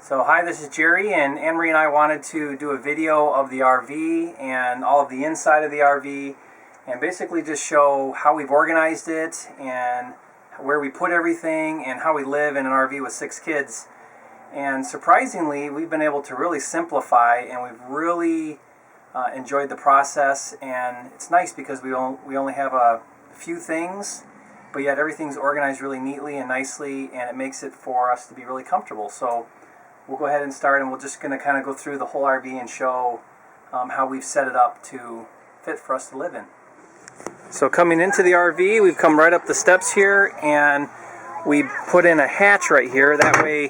So hi, this is Jerry, and Anne-Marie and I wanted to do a video of the RV and all of the inside of the RV and basically just show how we've organized it and where we put everything and how we live in an RV with 6 kids. And surprisingly, we've been able to really simplify, and we've really enjoyed the process. And it's nice because we only have a few things, but yet everything's organized really neatly and nicely, and it makes it for us to be really comfortable. So we'll go ahead and start, and we're just going to kind of go through the whole RV and show how we've set it up to fit for us to live in. So coming into the RV, we've come right up the steps here, and we put in a hatch right here. That way,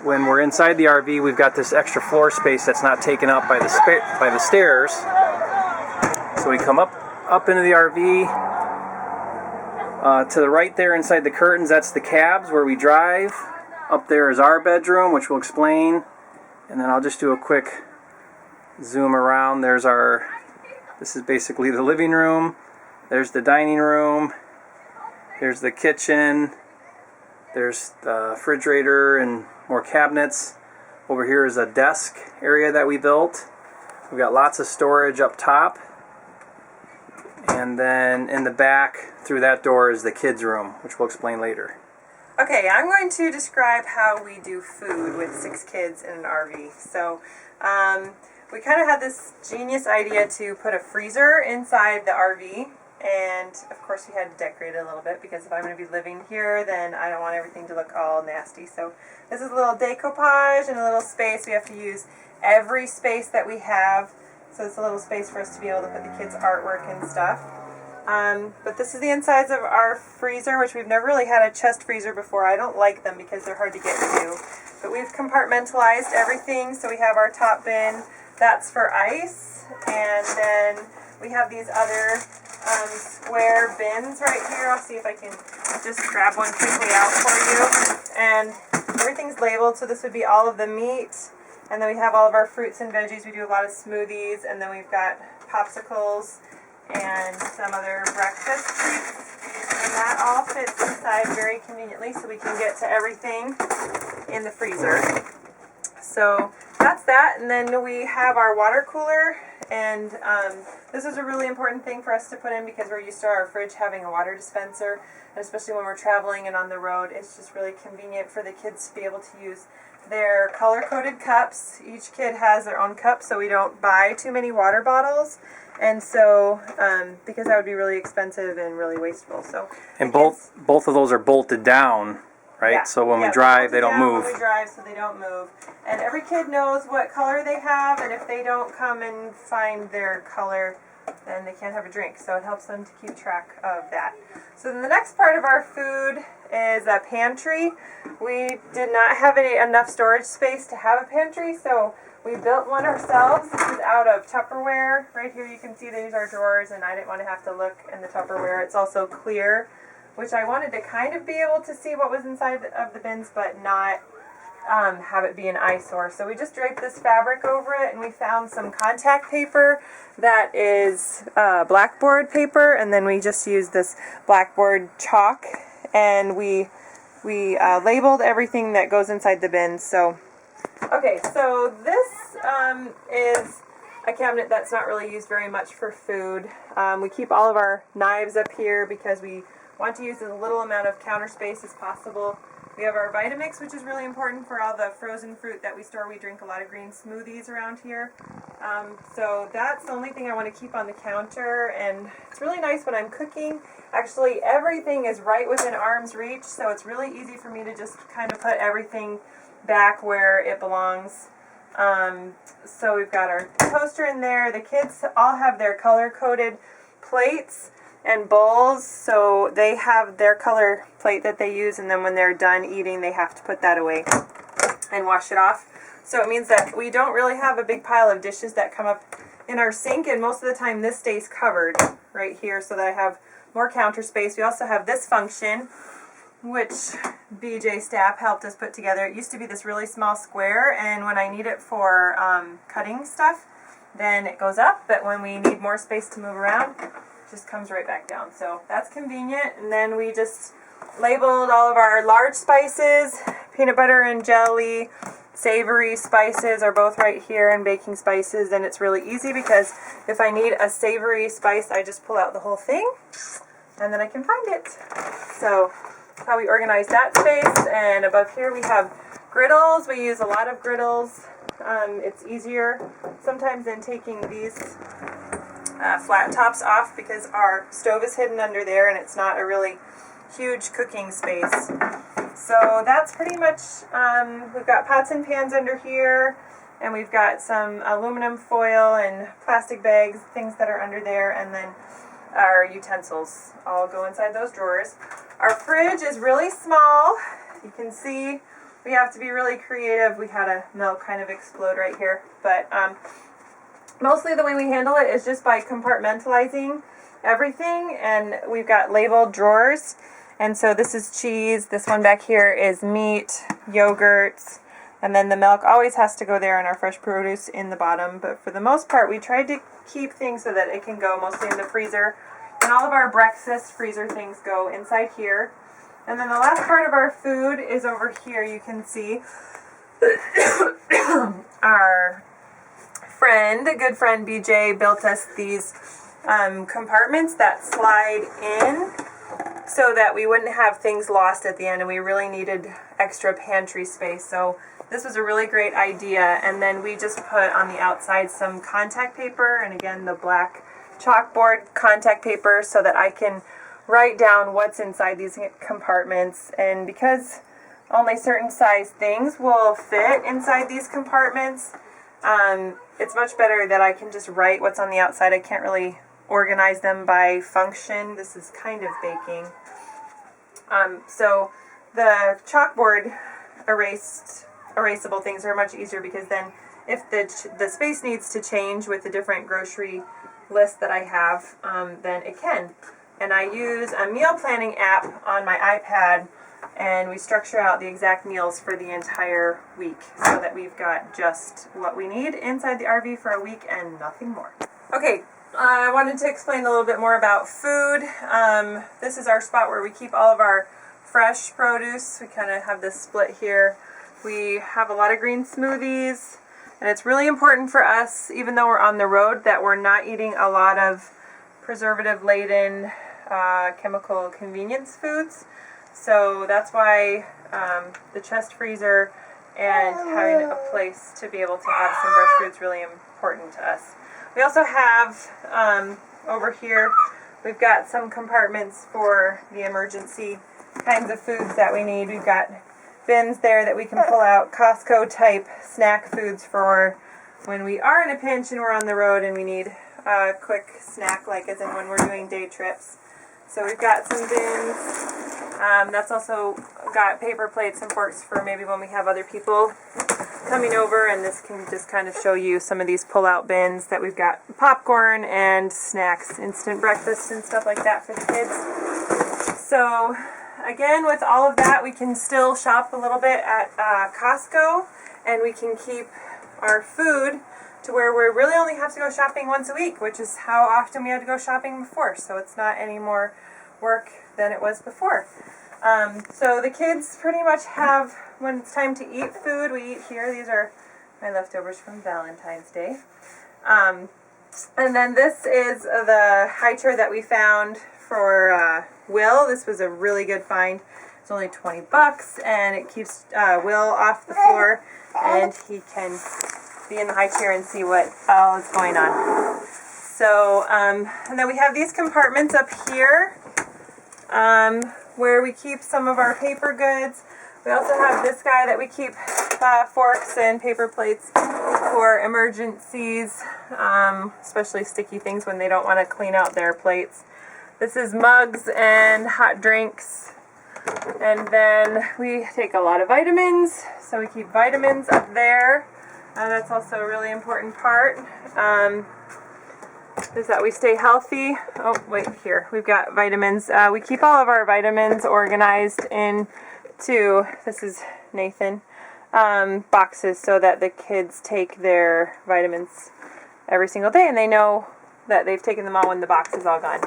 when we're inside the RV, we've got this extra floor space that's not taken up by the stairs. So we come up into the RV. To the right there, inside the curtains, that's the cabs where we drive. Up there is our bedroom, which we'll explain, and then I'll just do a quick zoom around. This is basically the living room. There's the dining room. There's the kitchen. There's the refrigerator and more cabinets. Over here is a desk area that we built. We've got lots of storage up top. And then in the back, through that door, is the kids' room, which we'll explain later. Okay, I'm going to describe how we do food with 6 kids in an RV. So, we kind of had this genius idea to put a freezer inside the RV, and of course we had to decorate it a little bit because if I'm going to be living here, then I don't want everything to look all nasty. So this is a little decoupage and a little space. We have to use every space that we have, so it's a little space for us to be able to put the kids' artwork and stuff. But this is the insides of our freezer, which we've never really had a chest freezer before. I don't like them because they're hard to get to. But we've compartmentalized everything. So we have our top bin, that's for ice. And then we have these other square bins right here. I'll see if I can just grab one quickly out for you. And everything's labeled, so this would be all of the meat. And then we have all of our fruits and veggies. We do a lot of smoothies. And then we've got popsicles and some other breakfast treats, and that all fits inside very conveniently so we can get to everything in the freezer. So that's that, and then we have our water cooler, and this is a really important thing for us to put in because we're used to our fridge having a water dispenser, and especially when we're traveling and on the road, it's just really convenient for the kids to be able to use their color-coded cups. Each kid has their own cup, so we don't buy too many water bottles. And so, because that would be really expensive and really wasteful. So, and both of those are bolted down, right? Yeah, so when we drive, they don't move. When we drive, so they don't move. And every kid knows what color they have, and if they don't come and find their color, then they can't have a drink. So it helps them to keep track of that. So then the next part of our food is a pantry. We did not have enough storage space to have a pantry, so we built one ourselves. This is out of Tupperware. Right here you can see these are drawers, and I didn't want to have to look in the Tupperware. It's also clear, which I wanted to kind of be able to see what was inside of the bins, but not have it be an eyesore. So we just draped this fabric over it, and we found some contact paper that is blackboard paper, and then we just used this blackboard chalk, and we labeled everything that goes inside the bins. So okay, so this is a cabinet that's not really used very much for food. We keep all of our knives up here because we want to use as little amount of counter space as possible. We have our Vitamix, which is really important for all the frozen fruit that we store. We drink a lot of green smoothies around here. So that's the only thing I want to keep on the counter, and it's really nice when I'm cooking. Actually, everything is right within arm's reach, so it's really easy for me to just kind of put everything back where it belongs. So we've got our toaster in there. The kids all have their color-coded plates and bowls, so they have their color plate that they use, and then when they're done eating, they have to put that away and wash it off. So it means that we don't really have a big pile of dishes that come up in our sink, and most of the time this stays covered right here so that I have more counter space. We also have this function, which BJ Stapp helped us put together. It used to be this really small square, and when I need it for cutting stuff, then it goes up, but when we need more space to move around, it just comes right back down. So that's convenient. And then we just labeled all of our large spices, peanut butter and jelly, savory spices are both right here, and baking spices, and it's really easy because if I need a savory spice, I just pull out the whole thing and then I can find it. So that's how we organize that space. And above here we have griddles. We use a lot of griddles. It's easier sometimes than taking these flat tops off because our stove is hidden under there and it's not a really huge cooking space. So that's pretty much, we've got pots and pans under here, and we've got some aluminum foil and plastic bags, things that are under there, and then our utensils all go inside those drawers. Our fridge is really small. You can see we have to be really creative. We had a milk kind of explode right here, but mostly the way we handle it is just by compartmentalizing everything, and we've got labeled drawers. And so this is cheese, this one back here is meat, yogurts, and then the milk always has to go there, and our fresh produce in the bottom. But for the most part, we tried to keep things so that it can go mostly in the freezer. And all of our breakfast freezer things go inside here. And then the last part of our food is over here. You can see our friend, a good friend BJ, built us these compartments that slide in so that we wouldn't have things lost at the end, and we really needed extra pantry space. So this was a really great idea. And then we just put on the outside some contact paper, and again the black chalkboard contact paper, so that I can write down what's inside these compartments. And because only certain size things will fit inside these compartments, it's much better that I can just write what's on the outside. I can't really organize them by function. This is kind of baking. So the chalkboard erasable things are much easier, because then if the space needs to change with the different grocery list that I have, then it can. And I use a meal planning app on my iPad, and we structure out the exact meals for the entire week so that we've got just what we need inside the RV for a week and nothing more. Okay, I wanted to explain a little bit more about food. This is our spot where we keep all of our fresh produce. We kind of have this split here. We have a lot of green smoothies, and it's really important for us, even though we're on the road, that we're not eating a lot of preservative-laden chemical convenience foods. So that's why the chest freezer and having a place to be able to have some fresh food is really important to us. We also have over here, we've got some compartments for the emergency kinds of foods that we need. We've got bins there that we can pull out Costco type snack foods for when we are in a pinch and we're on the road and we need a quick snack, like as in when we're doing day trips. So we've got some bins. That's also got paper plates and forks for maybe when we have other people coming over, and this can just kind of show you some of these pull-out bins that we've got popcorn and snacks, instant breakfast and stuff like that for the kids. So again, with all of that, we can still shop a little bit at Costco, and we can keep our food to where we really only have to go shopping once a week, which is how often we had to go shopping before. So it's not any more work than it was before. So the kids pretty much have, when it's time to eat food, we eat here. These are my leftovers from Valentine's Day. And then this is the high chair that we found for Will. This was a really good find. It's only $20, and it keeps Will off the floor, and he can be in the high chair and see what all is going on. So, and then we have these compartments up here where we keep some of our paper goods. We also have this guy that we keep forks and paper plates for emergencies, especially sticky things when they don't want to clean out their plates. This is mugs and hot drinks. And then we take a lot of vitamins, so we keep vitamins up there. That's also a really important part. Is that we stay healthy. Oh, wait, here. We've got vitamins. We keep all of our vitamins organized into, this is Nathan, boxes, so that the kids take their vitamins every single day, and they know that they've taken them all when the box is all gone.